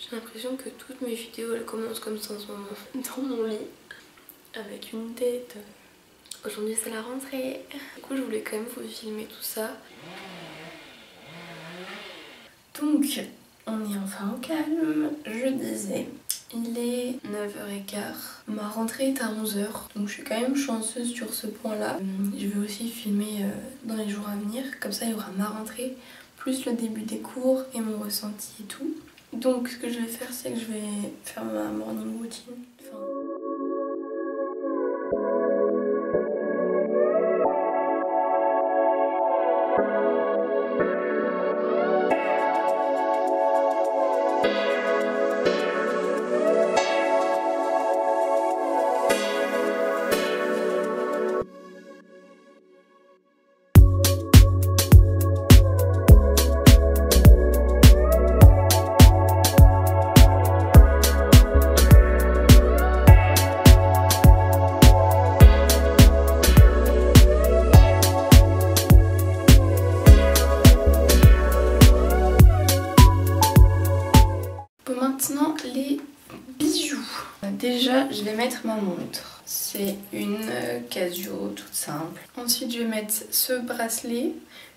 J'ai l'impression que toutes mes vidéos elles commencent comme ça en ce moment, dans mon lit, avec une tête. Aujourd'hui c'est la rentrée. Du coup je voulais quand même vous filmer tout ça. Donc on est enfin au calme, je disais. Il est 9h15, ma rentrée est à 11h, donc je suis quand même chanceuse sur ce point là. Je vais aussi filmer dans les jours à venir, comme ça il y aura ma rentrée, plus le début des cours et mon ressenti et tout. Donc ce que je vais faire c'est que je vais faire ma morning routine. Maintenant les bijoux. Déjà je vais mettre ma montre. C'est une Casio toute simple. Ensuite je vais mettre ce bracelet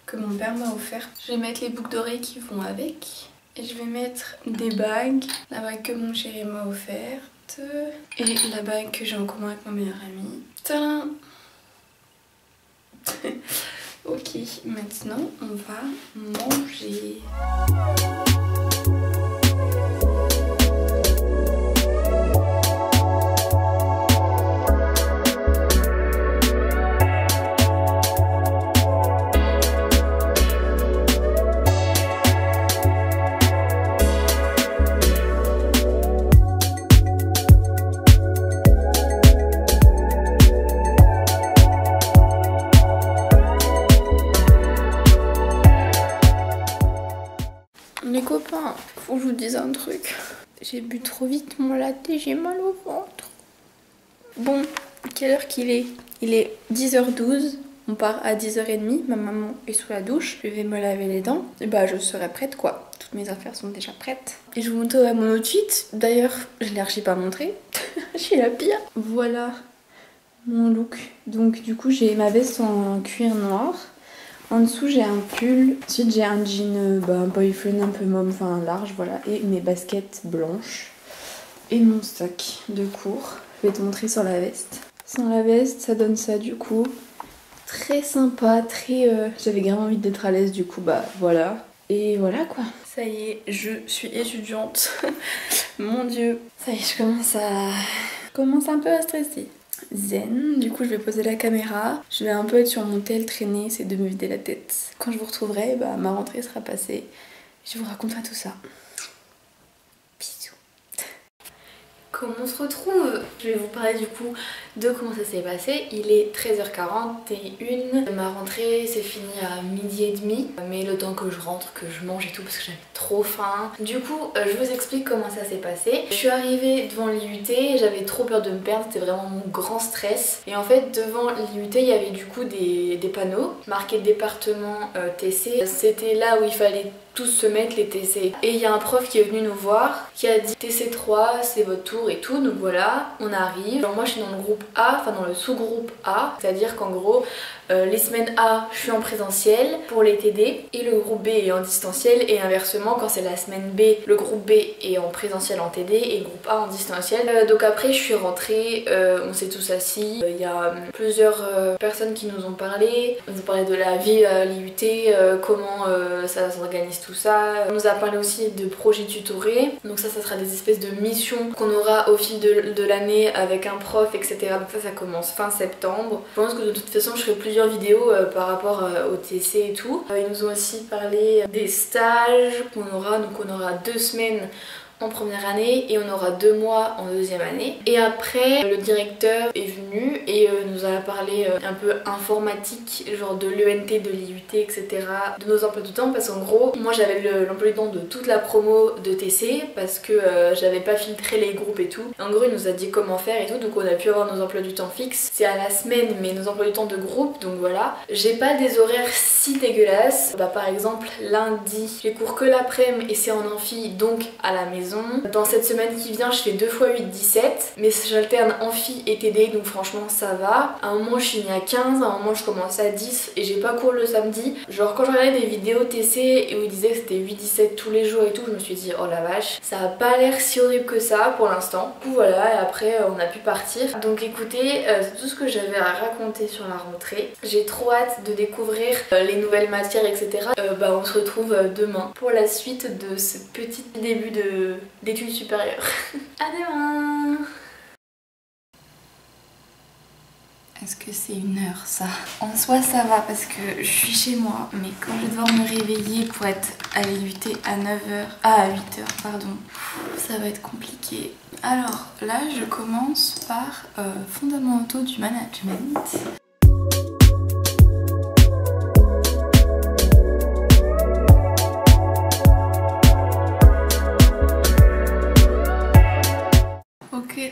que mon père m'a offert. Je vais mettre les boucles d'oreilles qui vont avec. Et je vais mettre des bagues. La bague que mon chéri m'a offerte. Et la bague que j'ai en commun avec ma meilleure amie. Tadam! Ok, maintenant on va manger. Les copains, faut que je vous dise un truc. J'ai bu trop vite mon latte, j'ai mal au ventre. Bon, quelle heure qu'il est? Il est 10h12, on part à 10h30, ma maman est sous la douche, je vais me laver les dents. Et bah je serai prête quoi, toutes mes affaires sont déjà prêtes. Et je vous montrerai mon outfit, d'ailleurs je l'ai archi pas montré, je suis la pire. Voilà mon look, donc du coup j'ai ma veste en cuir noir. En dessous j'ai un pull, ensuite j'ai un jean boyfriend un peu mauve, enfin large voilà, et mes baskets blanches. Et mon stock de cours, je vais te montrer sans la veste. Sans la veste ça donne ça du coup. Très sympa, très... J'avais grave envie d'être à l'aise du coup, bah voilà. Et voilà quoi. Ça y est, je suis étudiante. Mon dieu. Ça y est, je commence un peu à stresser. Zen, du coup je vais poser la caméra, je vais un peu être sur mon tel, traîner, essayer de me vider la tête. Quand je vous retrouverai, bah, ma rentrée sera passée, je vous raconterai tout ça. Bisous. Comment on se retrouve? Je vais vous parler du coup de comment ça s'est passé. Il est 13h41, ma rentrée s'est finie à 12h30, mais le temps que je rentre, que je mange et tout parce que j'avais trop faim. Du coup je vous explique comment ça s'est passé. Je suis arrivée devant l'IUT, j'avais trop peur de me perdre, c'était vraiment mon grand stress. Et en fait devant l'IUT il y avait du coup des panneaux marqués département TC. C'était là où il fallait tous se mettre les TC. Et il y a un prof qui est venu nous voir, qui a dit TC3 c'est votre tour et tout, donc voilà, on arrive. Alors moi je suis dans le groupe A, enfin dans le sous-groupe A, c'est-à-dire qu'en gros les semaines A je suis en présentiel pour les TD et le groupe B est en distanciel, et inversement quand c'est la semaine B, le groupe B est en présentiel en TD et le groupe A en distanciel. Donc après je suis rentrée, on s'est tous assis, il y a plusieurs personnes qui nous ont parlé, on nous a parlé de la vie à l'IUT, comment ça s'organise tout ça. On nous a parlé aussi de projets tutorés, donc ça sera des espèces de missions qu'on aura au fil de l'année avec un prof, etc. Donc ça commence fin septembre. Je pense que de toute façon je ferai plusieurs vidéos par rapport au TC et tout. Ils nous ont aussi parlé des stages qu'on aura, donc on aura 2 semaines en première année et on aura 2 mois en deuxième année. Et après le directeur est venu et nous a parlé un peu informatique, genre de l'ENT, de l'IUT, etc. de nos emplois du temps, parce qu'en gros moi j'avais l'emploi du temps de toute la promo de TC parce que j'avais pas filtré les groupes et tout. En gros il nous a dit comment faire et tout, donc on a pu avoir nos emplois du temps fixes. C'est à la semaine mais nos emplois du temps de groupe, donc voilà. J'ai pas des horaires si dégueulasses. Bah par exemple lundi j'ai cours que l'après-midi et c'est en amphi, donc à la maison. maison. Dans cette semaine qui vient, je fais 2 fois 8-17, mais j'alterne amphi et TD, donc franchement ça va. À un moment je finis à 15, à un moment je commence à 10 et j'ai pas cours le samedi. Genre quand je regardais des vidéos TC et où ils disaient que c'était 8-17 tous les jours et tout, je me suis dit oh la vache, ça a pas l'air si horrible que ça pour l'instant. Du coup voilà, et après on a pu partir. Donc écoutez, c'est tout ce que j'avais à raconter sur la rentrée. J'ai trop hâte de découvrir les nouvelles matières, etc. On se retrouve demain pour la suite de ce petit début d'études supérieures. À demain. Est-ce que c'est une heure ça? En soi ça va parce que je suis chez moi, mais quand je vais devoir me réveiller pour être à l'IUT à 9h, à 8h pardon, ça va être compliqué. Alors là je commence par fondamentaux du management.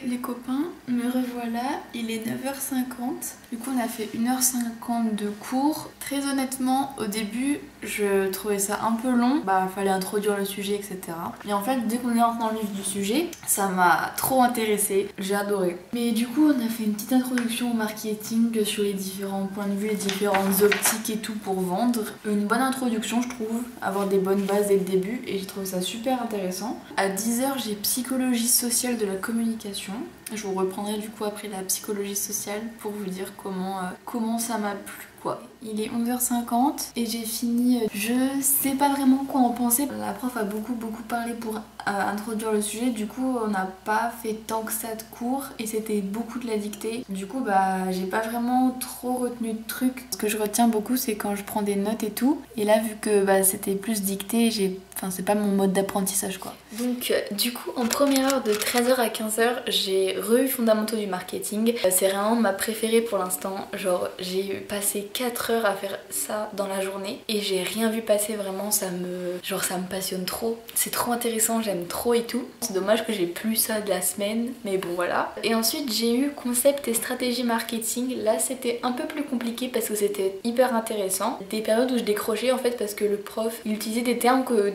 Les copains, me revoilà, il est 9h50, du coup on a fait 1h50 de cours. Très honnêtement au début je trouvais ça un peu long, fallait introduire le sujet etc. Et en fait dès qu'on est rentré dans le vif du sujet, ça m'a trop intéressée, j'ai adoré. Mais du coup on a fait une petite introduction au marketing sur les différents points de vue, les différentes optiques et tout pour vendre. Une bonne introduction je trouve, avoir des bonnes bases dès le début et j'ai trouvé ça super intéressant. À 10h j'ai psychologie sociale de la communication. Je vous reprendrai du coup après la psychologie sociale pour vous dire comment ça m'a plu quoi. Il est 11h50 et j'ai fini. Je sais pas vraiment quoi en penser. La prof a beaucoup parlé pour introduire le sujet. Du coup on n'a pas fait tant que ça de cours et c'était beaucoup de la dictée. Du coup j'ai pas vraiment trop retenu de trucs. Ce que je retiens beaucoup c'est quand je prends des notes et tout. Et là vu que c'était plus dictée, c'est pas mon mode d'apprentissage quoi. Donc du coup en première heure de 13h à 15h j'ai re-eu fondamentaux du marketing. C'est vraiment ma préférée pour l'instant. Genre j'ai passé 4 heures à faire ça dans la journée et j'ai rien vu passer vraiment. Ça me passionne trop. C'est trop intéressant, j'aime trop et tout. C'est dommage que j'ai plus ça de la semaine, mais bon voilà. Et ensuite j'ai eu concept et stratégie marketing. Là c'était un peu plus compliqué parce que c'était hyper intéressant. Des périodes où je décrochais en fait parce que le prof il utilisait des termes que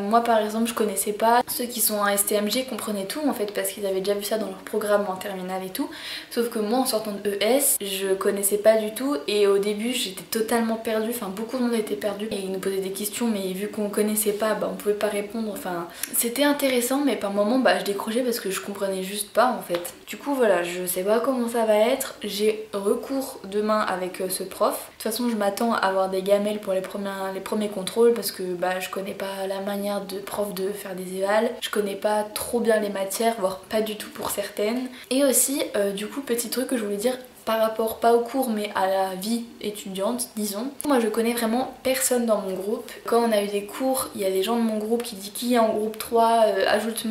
moi par exemple je connaissais pas. Ceux qui sont en STMG comprenaient tout en fait parce qu'ils avaient déjà vu ça dans leur programme en terminale et tout. Sauf que moi en sortant de ES je connaissais pas du tout et au début j'étais totalement perdue, beaucoup de monde était perdu et ils nous posaient des questions mais vu qu'on connaissait pas on pouvait pas répondre, c'était intéressant mais par moments je décrochais parce que je comprenais juste pas en fait. Du coup voilà, je sais pas comment ça va être, j'ai recours demain avec ce prof. De toute façon je m'attends à avoir des gamelles pour les premiers contrôles parce que je connais pas la manière de prof de faire des évals, je connais pas trop bien les matières, voire pas du tout pour certaines. Et aussi du coup petit truc que je voulais dire par rapport pas au cours mais à la vie étudiante disons. Moi je connais vraiment personne dans mon groupe. Quand on a eu des cours, il y a des gens de mon groupe qui disent qui est en groupe 3,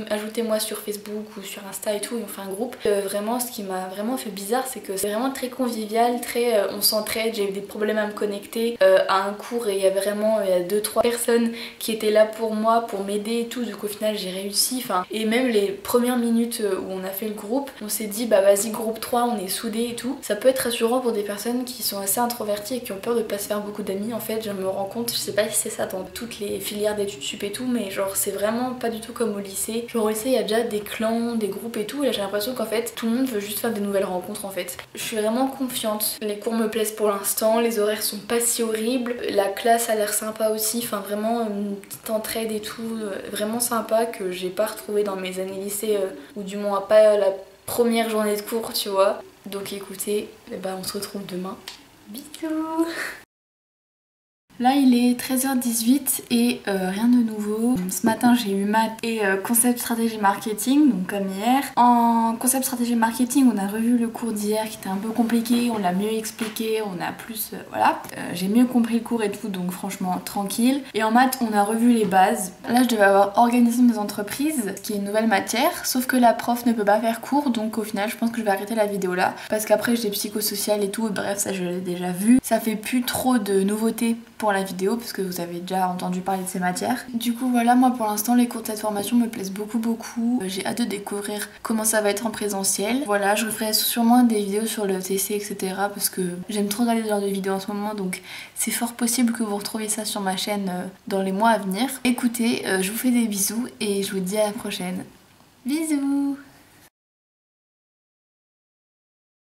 ajoutez-moi sur Facebook ou sur Insta et tout, et on fait un groupe. Vraiment ce qui m'a vraiment fait bizarre c'est que c'est vraiment très convivial, très on s'entraide. J'ai eu des problèmes à me connecter à un cours et il y avait vraiment 2-3 personnes qui étaient là pour moi, pour m'aider et tout, donc au final j'ai réussi. Et même les premières minutes où on a fait le groupe, on s'est dit vas-y groupe 3 on est soudés et tout. Ça peut être rassurant pour des personnes qui sont assez introverties et qui ont peur de pas se faire beaucoup d'amis. En fait je me rends compte, je sais pas si c'est ça dans toutes les filières d'études sup et tout, mais genre c'est vraiment pas du tout comme au lycée. Genre au lycée il y a déjà des clans, des groupes et tout, et là j'ai l'impression qu'en fait tout le monde veut juste faire des nouvelles rencontres en fait. Je suis vraiment confiante, les cours me plaisent pour l'instant, les horaires sont pas si horribles, la classe a l'air sympa aussi, vraiment une petite entraide et tout, vraiment sympa que j'ai pas retrouvé dans mes années lycée, ou du moins pas la première journée de cours tu vois. Donc écoutez, on se retrouve demain. Bisous. Là il est 13h18 et rien de nouveau. Ce matin j'ai eu maths et concept stratégie marketing, donc comme hier. En concept stratégie marketing on a revu le cours d'hier qui était un peu compliqué, on l'a mieux expliqué, on a plus j'ai mieux compris le cours et tout, donc franchement tranquille. Et en maths on a revu les bases. Là je devais avoir organisation des entreprises qui est une nouvelle matière, sauf que la prof ne peut pas faire cours, donc au final je pense que je vais arrêter la vidéo là parce qu'après j'ai psychosocial et tout, et bref ça je l'ai déjà vu. Ça fait plus trop de nouveautés pour pour la vidéo parce que vous avez déjà entendu parler de ces matières. Du coup voilà, moi pour l'instant les cours de cette formation me plaisent beaucoup. J'ai hâte de découvrir comment ça va être en présentiel. Voilà, je referai sûrement des vidéos sur le TC etc. parce que j'aime trop regarder ce genre de vidéos en ce moment, donc c'est fort possible que vous retrouviez ça sur ma chaîne dans les mois à venir. Écoutez, je vous fais des bisous et je vous dis à la prochaine. Bisous.